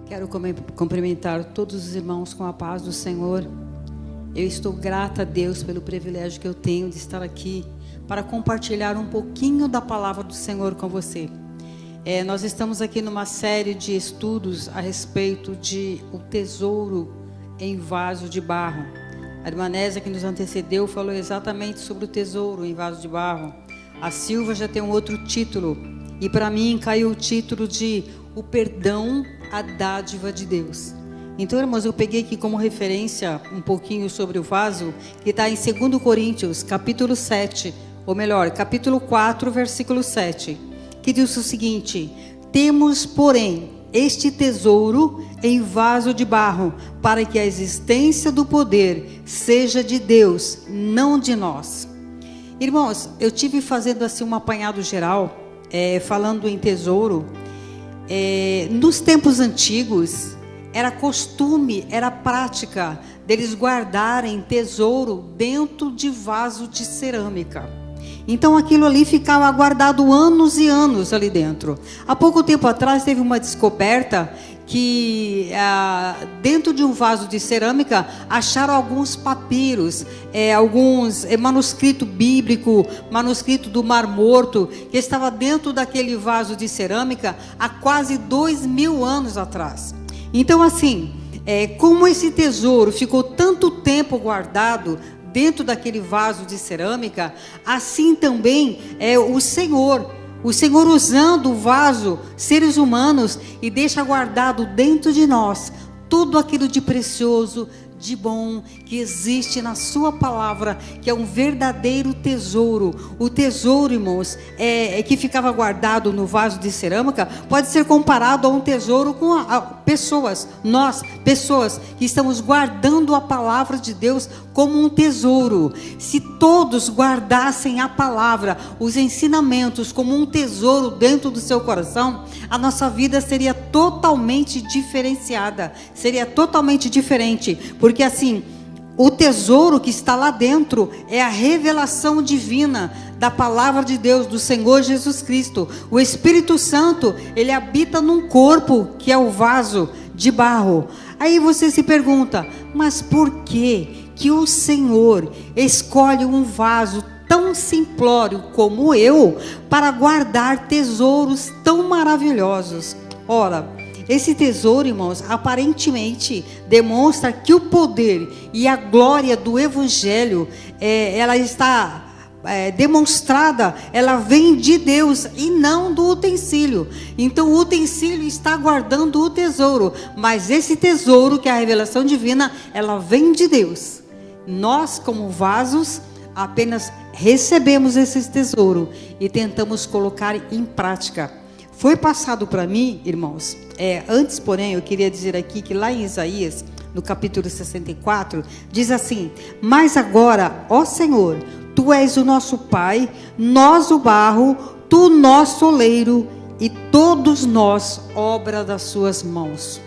Quero cumprimentar todos os irmãos com a paz do Senhor. Eu estou grata a Deus pelo privilégio que eu tenho de estar aqui para compartilhar um pouquinho da palavra do Senhor com você. Nós estamos aqui numa série de estudos a respeito de o tesouro em vaso de barro. A irmã Nésia, que nos antecedeu, falou exatamente sobre o tesouro em vaso de barro. A Silva já tem um outro título, e para mim caiu o título de o perdão, a dádiva de Deus. Então, irmãos, eu peguei aqui como referência um pouquinho sobre o vaso, que está em 2 Coríntios, capítulo 7, ou melhor, capítulo 4, versículo 7, que diz o seguinte: temos, porém, este tesouro em vaso de barro, para que a existência do poder seja de Deus, não de nós. Irmãos, eu tive fazendo assim um apanhado geral, falando em tesouro. Nos tempos antigos, era costume, era prática deles guardarem tesouro dentro de vaso de cerâmica. Então aquilo ali ficava guardado anos e anos ali dentro. Há pouco tempo atrás teve uma descoberta que dentro de um vaso de cerâmica acharam alguns papiros, alguns manuscrito bíblico, manuscrito do Mar Morto, que estava dentro daquele vaso de cerâmica há quase 2000 anos atrás. Então assim, como esse tesouro ficou tanto tempo guardado dentro daquele vaso de cerâmica, assim também é o Senhor usando o vaso, seres humanos, e deixa guardado dentro de nós tudo aquilo de precioso, de bom, que existe na sua palavra, que é um verdadeiro tesouro. O tesouro, irmãos, que ficava guardado no vaso de cerâmica, pode ser comparado a um tesouro com pessoas, nós, pessoas que estamos guardando a palavra de Deus como um tesouro. Se todos guardassem a palavra, os ensinamentos como um tesouro dentro do seu coração, a nossa vida seria totalmente diferenciada, seria totalmente diferente, porque assim, o tesouro que está lá dentro é a revelação divina da palavra de Deus, do Senhor Jesus Cristo. O Espírito Santo, ele habita num corpo que é o vaso de barro. Aí você se pergunta, mas por que o Senhor escolhe um vaso tão simplório como eu para guardar tesouros tão maravilhosos? Ora, esse tesouro, irmãos, aparentemente demonstra que o poder e a glória do Evangelho, ela está demonstrada, ela vem de Deus e não do utensílio. Então o utensílio está guardando o tesouro, mas esse tesouro, que é a revelação divina, ela vem de Deus. Nós, como vasos, apenas recebemos esse tesouro e tentamos colocar em prática. Foi passado para mim, irmãos, antes, porém, eu queria dizer aqui que lá em Isaías, no capítulo 64, diz assim: mas agora, ó Senhor, Tu és o nosso Pai, nós o barro, Tu nosso oleiro, e todos nós obra das Suas mãos.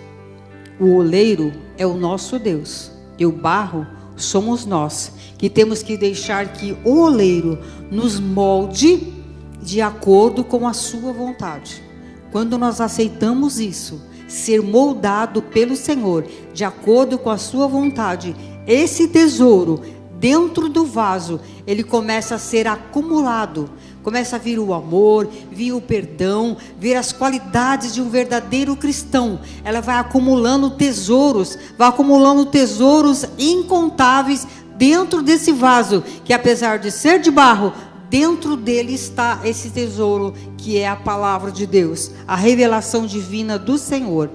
O oleiro é o nosso Deus, e o barro somos nós, que temos que deixar que o oleiro nos molde de acordo com a sua vontade. Quando nós aceitamos isso, ser moldado pelo Senhor, de acordo com a sua vontade, esse tesouro dentro do vaso, ele começa a ser acumulado. Começa a vir o amor, vir o perdão, vir as qualidades de um verdadeiro cristão. Ela vai acumulando tesouros incontáveis dentro desse vaso, que apesar de ser de barro, dentro dele está esse tesouro, que é a palavra de Deus, a revelação divina do Senhor.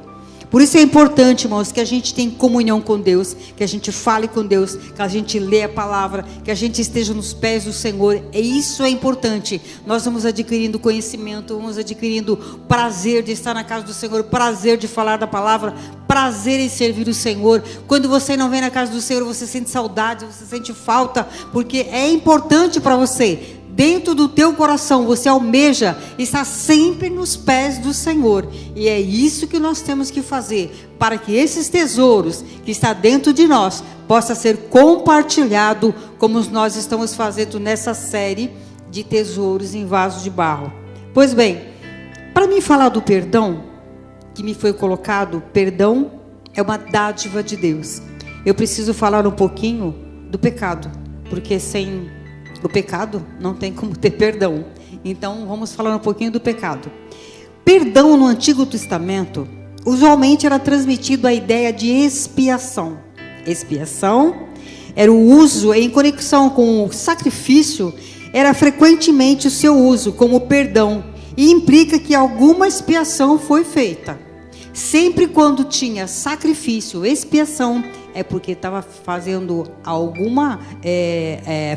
Por isso é importante, irmãos, que a gente tenha comunhão com Deus, que a gente fale com Deus, que a gente lê a palavra, que a gente esteja nos pés do Senhor. E isso é importante. Nós vamos adquirindo conhecimento, vamos adquirindo prazer de estar na casa do Senhor, prazer de falar da palavra, prazer em servir o Senhor. Quando você não vem na casa do Senhor, você sente saudade, você sente falta, porque é importante para você dentro do teu coração, você almeja estar sempre nos pés do Senhor. E é isso que nós temos que fazer, para que esses tesouros que está dentro de nós possa ser compartilhado, como nós estamos fazendo nessa série de tesouros em vasos de barro. Pois bem, para mim falar do perdão que me foi colocado, perdão é uma dádiva de Deus. Eu preciso falar um pouquinho do pecado, porque sem o pecado não tem como ter perdão. Então vamos falar um pouquinho do pecado. Perdão no Antigo Testamento usualmente era transmitido a ideia de expiação. Expiação era o uso em conexão com o sacrifício, era frequentemente o seu uso como perdão, e implica que alguma expiação foi feita. Sempre quando tinha sacrifício, expiação, é porque estava fazendo alguma,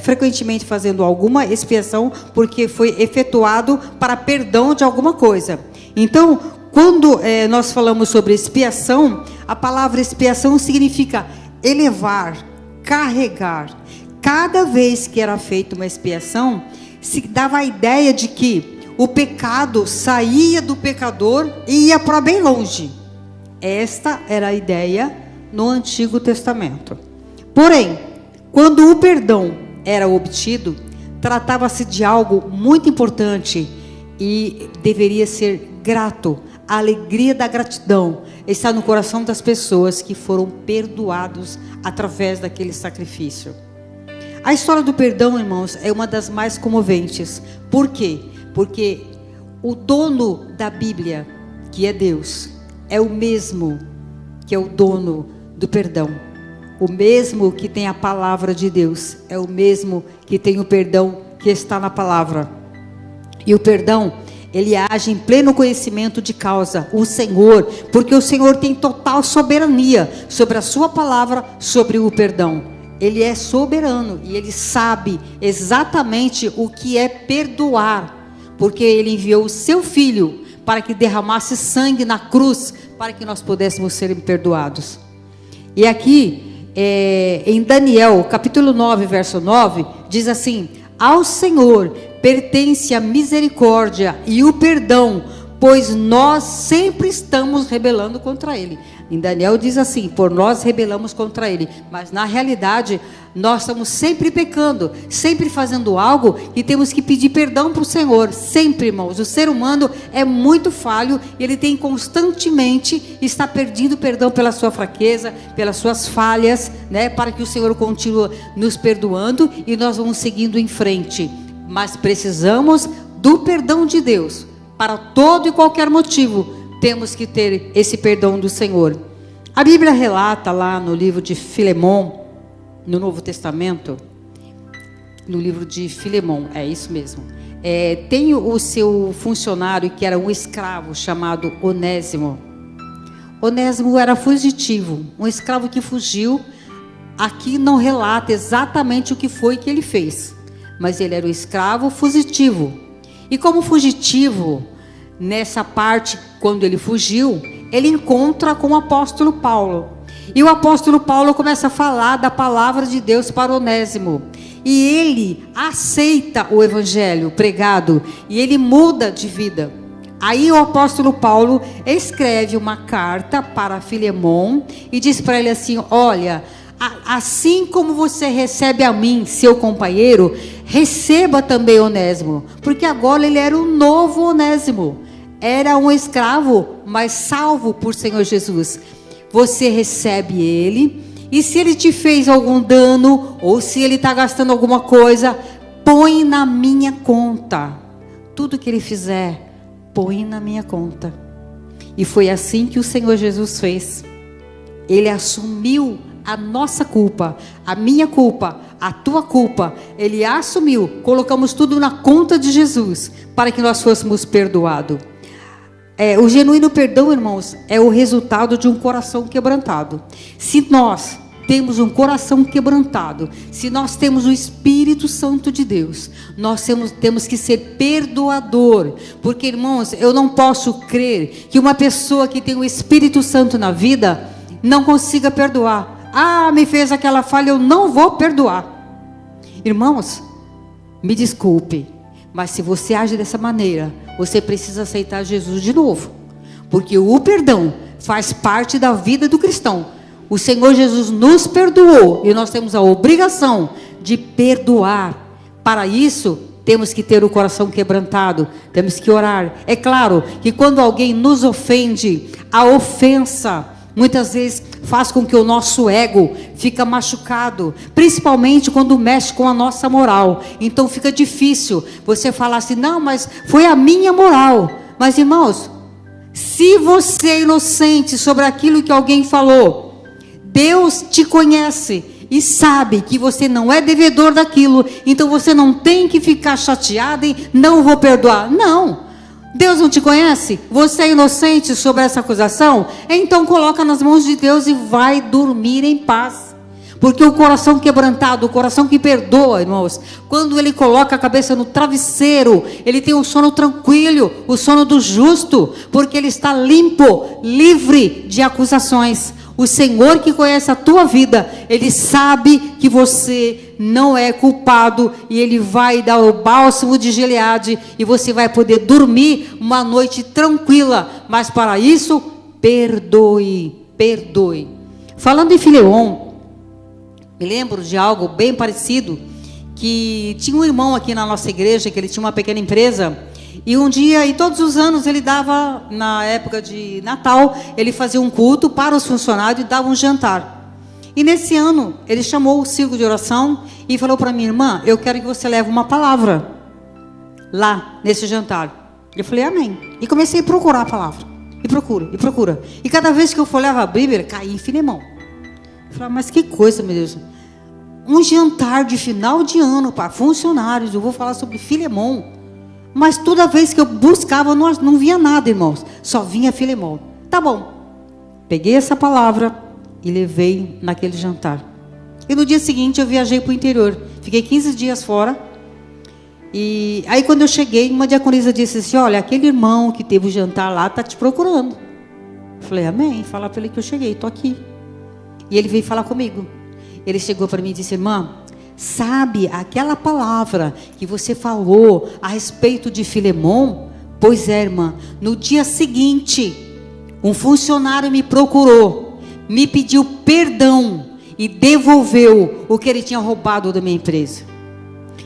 frequentemente fazendo alguma expiação, porque foi efetuado para perdão de alguma coisa. Então, quando nós falamos sobre expiação, a palavra expiação significa elevar, carregar. Cada vez que era feita uma expiação, se dava a ideia de que o pecado saía do pecador e ia para bem longe. Esta era a ideia no Antigo Testamento. Porém, quando o perdão era obtido, tratava-se de algo muito importante e deveria ser grato. A alegria da gratidão está no coração das pessoas que foram perdoados através daquele sacrifício. A história do perdão, irmãos, é uma das mais comoventes. Por quê? Porque o dono da Bíblia, que é Deus, é o mesmo que é o dono do perdão. O mesmo que tem a palavra de Deus, é o mesmo que tem o perdão que está na palavra. E o perdão, ele age em pleno conhecimento de causa, o Senhor, porque o Senhor tem total soberania sobre a sua palavra, sobre o perdão. Ele é soberano e ele sabe exatamente o que é perdoar, porque ele enviou o seu filho para que derramasse sangue na cruz, para que nós pudéssemos ser perdoados. E aqui, em Daniel, capítulo 9, verso 9, diz assim: ao Senhor pertence a misericórdia e o perdão, pois nós sempre estamos rebelando contra ele. Em Daniel diz assim: por nós rebelamos contra ele. Mas na realidade, nós estamos sempre pecando, sempre fazendo algo e temos que pedir perdão para o Senhor. Sempre, irmãos. O ser humano é muito falho e ele tem constantemente, está pedindo perdão pela sua fraqueza, pelas suas falhas, né? Para que o Senhor continue nos perdoando e nós vamos seguindo em frente. Mas precisamos do perdão de Deus. Para todo e qualquer motivo, temos que ter esse perdão do Senhor. A Bíblia relata lá no livro de Filemão, no Novo Testamento, no livro de Filemão, é isso mesmo. Tem o seu funcionário que era um escravo chamado Onésimo. Onésimo era fugitivo, um escravo que fugiu. Aqui não relata exatamente o que foi que ele fez, mas ele era um escravo fugitivo. E como fugitivo, nessa parte, quando ele fugiu, ele encontra com o apóstolo Paulo. E o apóstolo Paulo começa a falar da palavra de Deus para Onésimo. E ele aceita o evangelho pregado e ele muda de vida. Aí o apóstolo Paulo escreve uma carta para Filemão e diz para ele assim: olha, assim como você recebe a mim, seu companheiro, receba também Onésimo. Porque agora ele era um novo Onésimo. Era um escravo, mas salvo por Senhor Jesus. Você recebe ele, e se ele te fez algum dano, ou se ele está gastando alguma coisa, põe na minha conta. Tudo que ele fizer, põe na minha conta. E foi assim que o Senhor Jesus fez. Ele assumiu a nossa culpa, a minha culpa, a tua culpa. Ele assumiu, colocamos tudo na conta de Jesus, para que nós fôssemos perdoados. O genuíno perdão, irmãos, é o resultado de um coração quebrantado. Se nós temos um coração quebrantado, se nós temos o Espírito Santo de Deus, nós temos que ser perdoador. Porque, irmãos, eu não posso crer que uma pessoa que tem o Espírito Santo na vida não consiga perdoar. Me fez aquela falha, eu não vou perdoar. Irmãos, me desculpe, mas se você age dessa maneira, você precisa aceitar Jesus de novo, porque o perdão faz parte da vida do cristão. O Senhor Jesus nos perdoou e nós temos a obrigação de perdoar. Para isso, temos que ter o coração quebrantado, temos que orar. É claro que quando alguém nos ofende, a ofensa muitas vezes faz com que o nosso ego fica machucado, principalmente quando mexe com a nossa moral. Então fica difícil você falar assim, não, mas foi a minha moral. Mas irmãos, se você é inocente sobre aquilo que alguém falou, Deus te conhece e sabe que você não é devedor daquilo, então você não tem que ficar chateado e não vou perdoar. Não, Deus não te conhece? Você é inocente sobre essa acusação? Então coloca nas mãos de Deus e vai dormir em paz. Porque o coração quebrantado, o coração que perdoa, irmãos, quando ele coloca a cabeça no travesseiro, ele tem um sono tranquilo, o sono do justo, porque ele está limpo, livre de acusações. O Senhor que conhece a tua vida, Ele sabe que você não é culpado e Ele vai dar o bálsamo de Gileade e você vai poder dormir uma noite tranquila. Mas para isso, perdoe, perdoe. Falando em Filemon, me lembro de algo bem parecido, que tinha um irmão aqui na nossa igreja, que ele tinha uma pequena empresa. E um dia, e todos os anos, ele dava, na época de Natal, ele fazia um culto para os funcionários e dava um jantar. E nesse ano, ele chamou o círculo de oração e falou para minha irmã, eu quero que você leve uma palavra lá, nesse jantar. Eu falei, amém. E comecei a procurar a palavra. E procura, e procura. E cada vez que eu folheava a Bíblia, caía em Filemon. Eu falei, mas que coisa, meu Deus. Um jantar de final de ano para funcionários, eu vou falar sobre Filemon. Mas toda vez que eu buscava, não via nada, irmãos. Só vinha Filemon. Tá bom. Peguei essa palavra e levei naquele jantar. E no dia seguinte eu viajei para o interior. Fiquei 15 dias fora. E aí quando eu cheguei, uma diaconisa disse assim, olha, aquele irmão que teve o jantar lá está te procurando. Eu falei, amém. Fala para ele que eu cheguei, estou aqui. E ele veio falar comigo. Ele chegou para mim e disse, irmã, sabe aquela palavra que você falou a respeito de Filemon? Pois é, irmã, no dia seguinte, um funcionário me procurou, me pediu perdão e devolveu o que ele tinha roubado da minha empresa.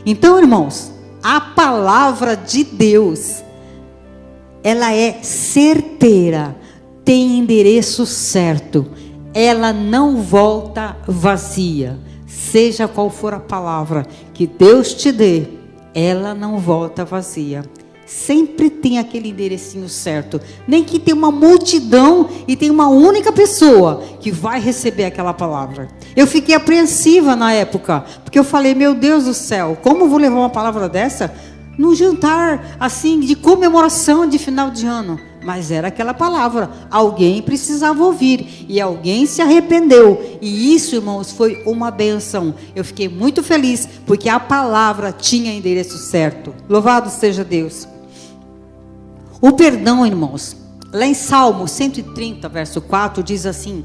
Então, irmãos, a palavra de Deus, ela é certeira, tem endereço certo, ela não volta vazia. Seja qual for a palavra que Deus te dê, ela não volta vazia. Sempre tem aquele enderecinho certo. Nem que tem uma multidão e tem uma única pessoa que vai receber aquela palavra. Eu fiquei apreensiva na época, porque eu falei, meu Deus do céu, como eu vou levar uma palavra dessa num jantar assim de comemoração de final de ano? Mas era aquela palavra, alguém precisava ouvir, e alguém se arrependeu, e isso, irmãos, foi uma benção. Eu fiquei muito feliz, porque a palavra tinha endereço certo. Louvado seja Deus. O perdão, irmãos, lá em Salmo 130, verso 4, diz assim,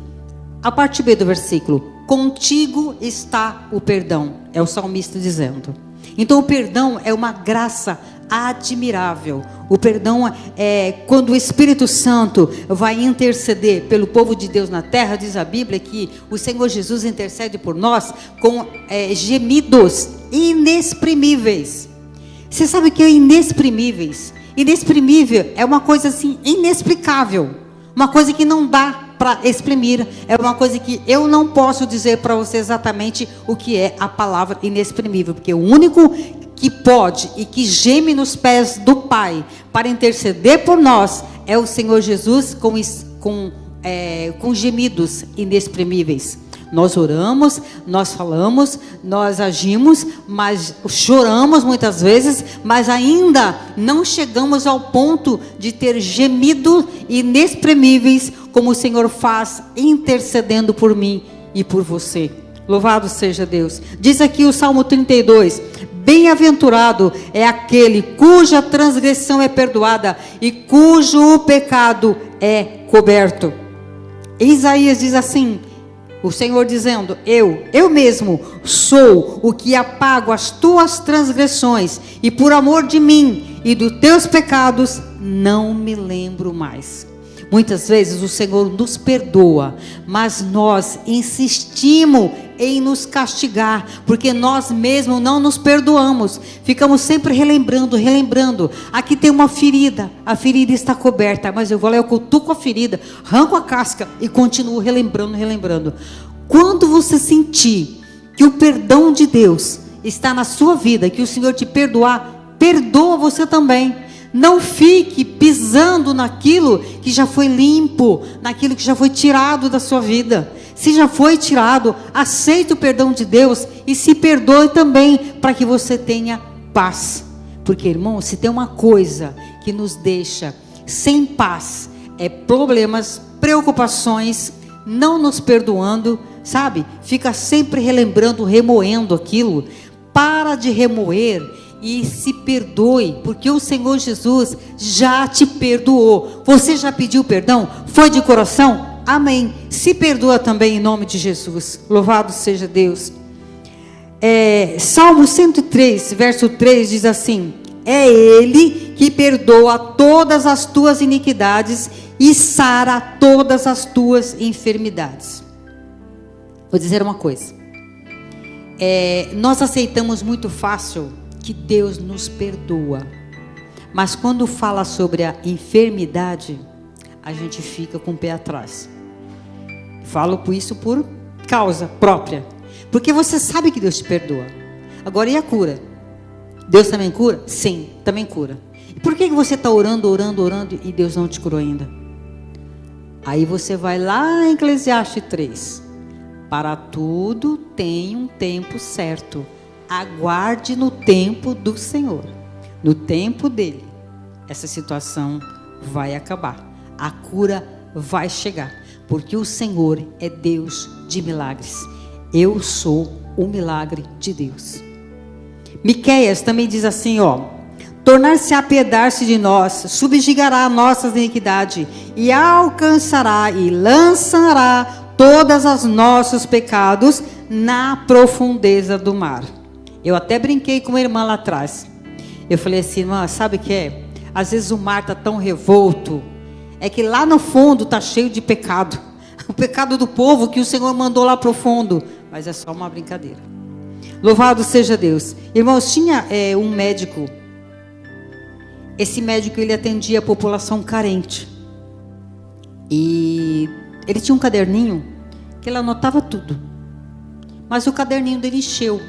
a parte B do versículo, contigo está o perdão, é o salmista dizendo. Então o perdão é uma graça admirável. O perdão é quando o Espírito Santo vai interceder pelo povo de Deus na terra. Diz a Bíblia que o Senhor Jesus intercede por nós com gemidos inexprimíveis. Você sabe o que é inexprimíveis? Inexprimível é uma coisa assim inexplicável, uma coisa que não dá para exprimir, é uma coisa que eu não posso dizer para você exatamente o que é a palavra inexprimível, porque o único que pode e que geme nos pés do Pai para interceder por nós é o Senhor Jesus com gemidos inexprimíveis. Nós oramos, nós falamos, nós agimos, mas choramos muitas vezes, mas ainda não chegamos ao ponto de ter gemidos inexprimíveis como o Senhor faz intercedendo por mim e por você. Louvado seja Deus. Diz aqui o Salmo 32, bem-aventurado é aquele cuja transgressão é perdoada e cujo pecado é coberto. Isaías diz assim, O Senhor dizendo: eu mesmo sou o que apago as tuas transgressões, e por amor de mim e dos teus pecados não me lembro mais. Muitas vezes o Senhor nos perdoa, mas nós insistimos em nos castigar, porque nós mesmos não nos perdoamos. Ficamos sempre relembrando. Aqui tem uma ferida, a ferida está coberta, mas eu vou lá, eu cutuco a ferida, arranco a casca e continuo relembrando. Quando você sentir que o perdão de Deus está na sua vida, que o Senhor te perdoar, perdoa você também. Não fique pisando naquilo que já foi limpo, naquilo que já foi tirado da sua vida. Se já foi tirado, aceite o perdão de Deus e se perdoe também, para que você tenha paz. Porque, irmão, se tem uma coisa que nos deixa sem paz, é problemas, preocupações, não nos perdoando, sabe? Fica sempre relembrando, remoendo aquilo. Para de remoer e se perdoe, porque o Senhor Jesus já te perdoou. Você já pediu perdão? Foi de coração? Amém. Se perdoa também em nome de Jesus. Louvado seja Deus. Salmo 103, verso 3 diz assim: é Ele que perdoa todas as tuas iniquidades e sara todas as tuas enfermidades. Vou dizer uma coisa. Nós aceitamos muito fácil que Deus nos perdoa, mas quando fala sobre a enfermidade, a gente fica com o pé atrás. Falo por isso por causa própria, porque você sabe que Deus te perdoa. Agora, e a cura? Deus também cura? Sim, também cura. E por que você está orando e Deus não te curou ainda? Aí você vai lá em Eclesiastes 3: para tudo tem um tempo certo, aguarde no tempo do Senhor. No tempo dele, essa situação vai acabar, a cura vai chegar, porque o Senhor é Deus de milagres. Eu sou o milagre de Deus. Miqueias também diz assim, tornar-se a piedar-se de nós, subjugará a nossa iniquidade, e alcançará e lançará todos os nossos pecados na profundeza do mar. Eu até brinquei com uma irmã lá atrás. Eu falei assim: irmã, sabe o que é? Às vezes o mar está tão revolto, é que lá no fundo está cheio de pecado. O pecado do povo que o Senhor mandou lá para o fundo. Mas é só uma brincadeira. Louvado seja Deus. Irmãos, tinha um médico. Esse médico, ele atendia a população carente. E ele tinha um caderninho que ele anotava tudo. Mas o caderninho dele encheu.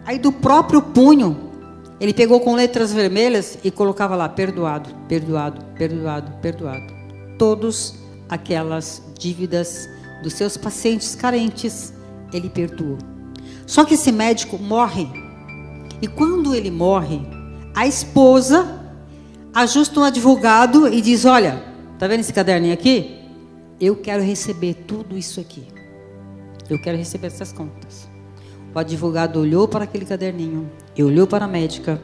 Aí do próprio punho, ele pegou com letras vermelhas e colocava lá: perdoado, perdoado, perdoado, perdoado. Todas aquelas dívidas dos seus pacientes carentes, ele perdoou. Só que esse médico morre. E quando ele morre, a esposa ajusta um advogado e diz: olha, tá vendo esse caderninho aqui? Eu quero receber tudo isso aqui. Eu quero receber essas contas. O advogado olhou para aquele caderninho e olhou para a médica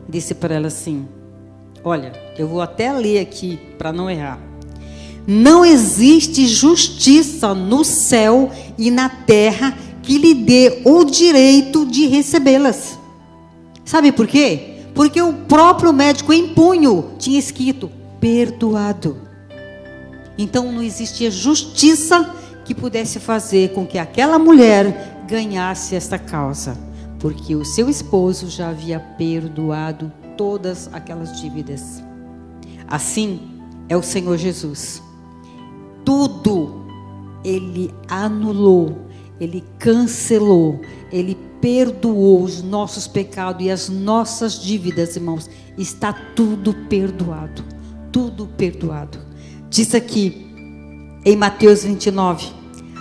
e disse para ela assim: olha, eu vou até ler aqui para não errar. Não existe justiça no céu e na terra que lhe dê o direito de recebê-las. Sabe por quê? Porque o próprio médico em punho tinha escrito: perdoado. Então não existia justiça que pudesse fazer com que aquela mulher ganhasse esta causa, porque o seu esposo já havia perdoado todas aquelas dívidas. Assim é o Senhor Jesus. Tudo ele anulou, ele cancelou, ele perdoou os nossos pecados e as nossas dívidas, irmãos. Está tudo perdoado, tudo perdoado. Diz aqui em Mateus 29: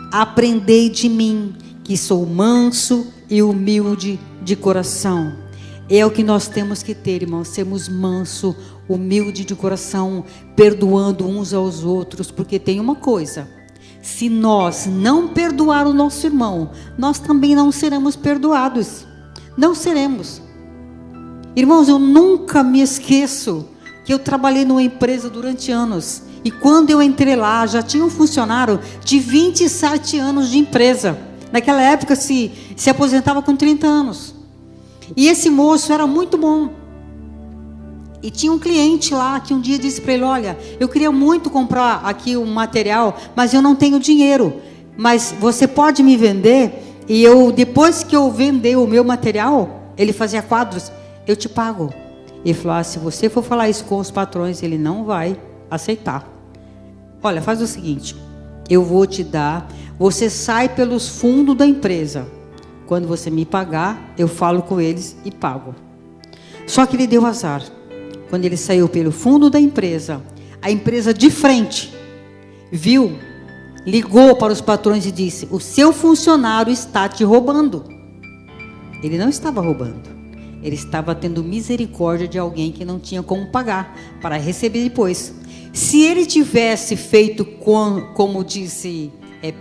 aprendei de mim, que sou manso e humilde de coração. É o que nós temos que ter, irmãos, sermos manso, humilde de coração, perdoando uns aos outros, porque tem uma coisa: se nós não perdoar o nosso irmão, nós também não seremos perdoados, não seremos. Irmãos, eu nunca me esqueço que eu trabalhei numa empresa durante anos, E quando eu entrei lá, já tinha um funcionário de 27 anos de empresa. Naquela época se aposentava com 30 anos. E esse moço era muito bom. E tinha um cliente lá que um dia disse para ele: olha, eu queria muito comprar aqui um material, mas eu não tenho dinheiro. Mas você pode me vender? E eu, depois que eu vender o meu material, ele fazia quadros, eu te pago. Ele falou: se você for falar isso com os patrões, ele não vai aceitar. Olha, faz o seguinte, eu vou te dar, você sai pelos fundos da empresa. Quando você me pagar, eu falo com eles e pago. Só que ele deu azar. Quando ele saiu pelo fundo da empresa, a empresa de frente viu, ligou para os patrões e disse: o seu funcionário está te roubando. Ele não estava roubando. Ele estava tendo misericórdia de alguém que não tinha como pagar, para receber depois. Se ele tivesse feito como disse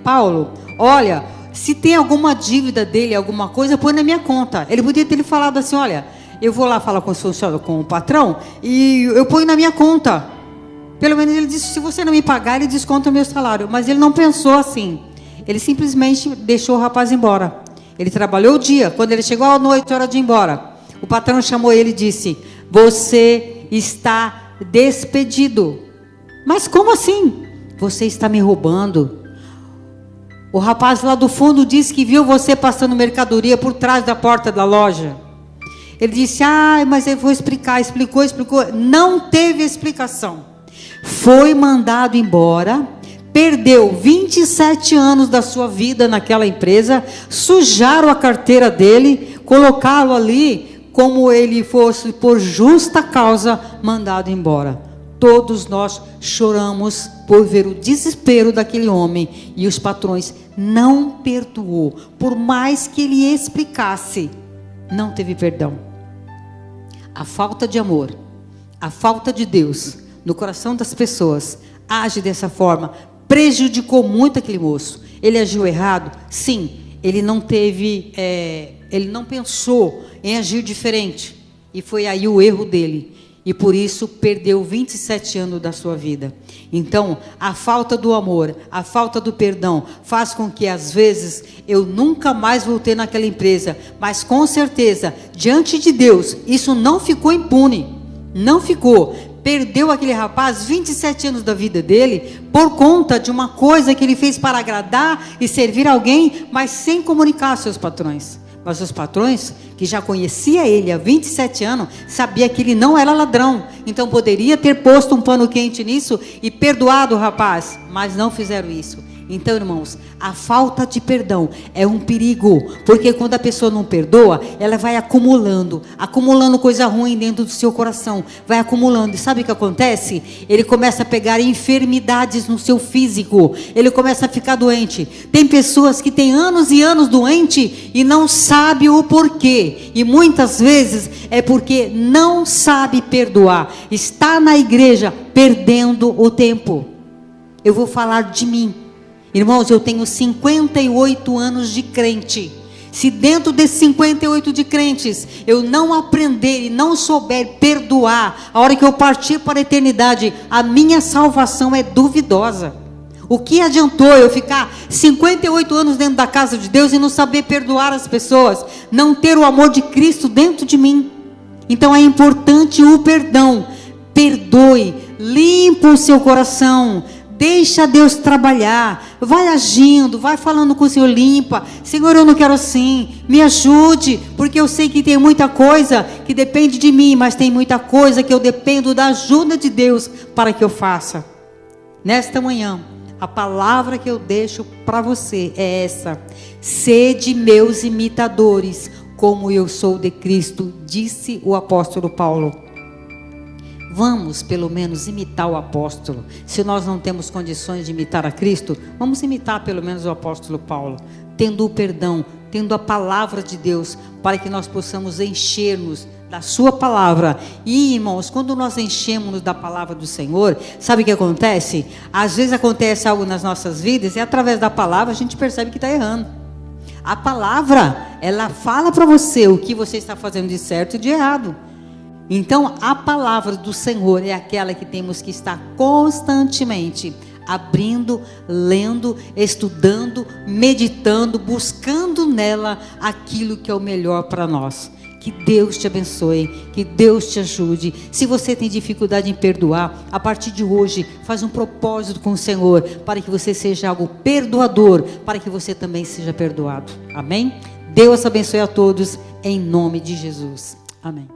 Paulo: olha, se tem alguma dívida dele, alguma coisa, põe na minha conta. Ele podia ter falado assim: olha, eu vou lá falar com o patrão e eu ponho na minha conta. Pelo menos ele disse: se você não me pagar, ele desconta o meu salário. Mas ele não pensou assim. Ele simplesmente deixou o rapaz embora. Ele trabalhou o dia. Quando ele chegou à noite, hora de ir embora, o patrão chamou ele e disse: você está despedido. Mas como assim? Você está me roubando. O rapaz lá do fundo disse que viu você passando mercadoria por trás da porta da loja. Ele disse: mas eu vou explicar. Explicou. Não teve explicação. Foi mandado embora. Perdeu 27 anos da sua vida naquela empresa. Sujaram a carteira dele. Colocaram ali como ele fosse por justa causa mandado embora. Todos nós choramos por ver o desespero daquele homem. E os patrões não perdoou. Por mais que ele explicasse, não teve perdão. A falta de amor, a falta de Deus no coração das pessoas age dessa forma. Prejudicou muito aquele moço. Ele agiu errado? Sim. Ele não pensou em agir diferente. E foi aí o erro dele. E por isso perdeu 27 anos da sua vida. Então, a falta do amor, a falta do perdão faz com que às vezes eu nunca mais voltei naquela empresa. Mas com certeza, diante de Deus, isso não ficou impune. Não ficou. Perdeu aquele rapaz 27 anos da vida dele por conta de uma coisa que ele fez para agradar e servir alguém, mas sem comunicar aos seus patrões. Mas os patrões, que já conhecia ele há 27 anos, sabia que ele não era ladrão. Então poderia ter posto um pano quente nisso e perdoado o rapaz, mas não fizeram isso. Então, irmãos, a falta de perdão é um perigo, porque quando a pessoa não perdoa, ela vai acumulando coisa ruim dentro do seu coração, vai acumulando. E sabe o que acontece? Ele começa a pegar enfermidades no seu físico, ele começa a ficar doente. Tem pessoas que têm anos e anos doente e não sabe o porquê, e muitas vezes é porque não sabe perdoar, está na igreja perdendo o tempo. Eu vou falar de mim. Irmãos, eu tenho 58 anos de crente. Se dentro desses 58 de crentes, eu não aprender e não souber perdoar, a hora que eu partir para a eternidade, a minha salvação é duvidosa. O que adiantou eu ficar 58 anos dentro da casa de Deus e não saber perdoar as pessoas, não ter o amor de Cristo dentro de mim? Então é importante o perdão. Perdoe, limpa o seu coração. Deixa Deus trabalhar, vai agindo, vai falando com o Senhor, limpa. Senhor, eu não quero assim, me ajude, porque eu sei que tem muita coisa que depende de mim, mas tem muita coisa que eu dependo da ajuda de Deus para que eu faça. Nesta manhã, a palavra que eu deixo para você é essa: sede meus imitadores, como eu sou de Cristo, disse o apóstolo Paulo. Vamos pelo menos imitar o apóstolo. Se nós não temos condições de imitar a Cristo, vamos imitar pelo menos o apóstolo Paulo, tendo o perdão, tendo a palavra de Deus, para que nós possamos encher-nos da sua palavra. E, irmãos, quando nós enchemos da palavra do Senhor, sabe o que acontece? Às vezes acontece algo nas nossas vidas e através da palavra a gente percebe que está errando. A palavra, ela fala para você o que você está fazendo de certo e de errado. Então, a palavra do Senhor é aquela que temos que estar constantemente abrindo, lendo, estudando, meditando, buscando nela aquilo que é o melhor para nós. Que Deus te abençoe, que Deus te ajude. Se você tem dificuldade em perdoar, a partir de hoje, faz um propósito com o Senhor, para que você seja algo perdoador, para que você também seja perdoado. Amém? Deus abençoe a todos, em nome de Jesus. Amém.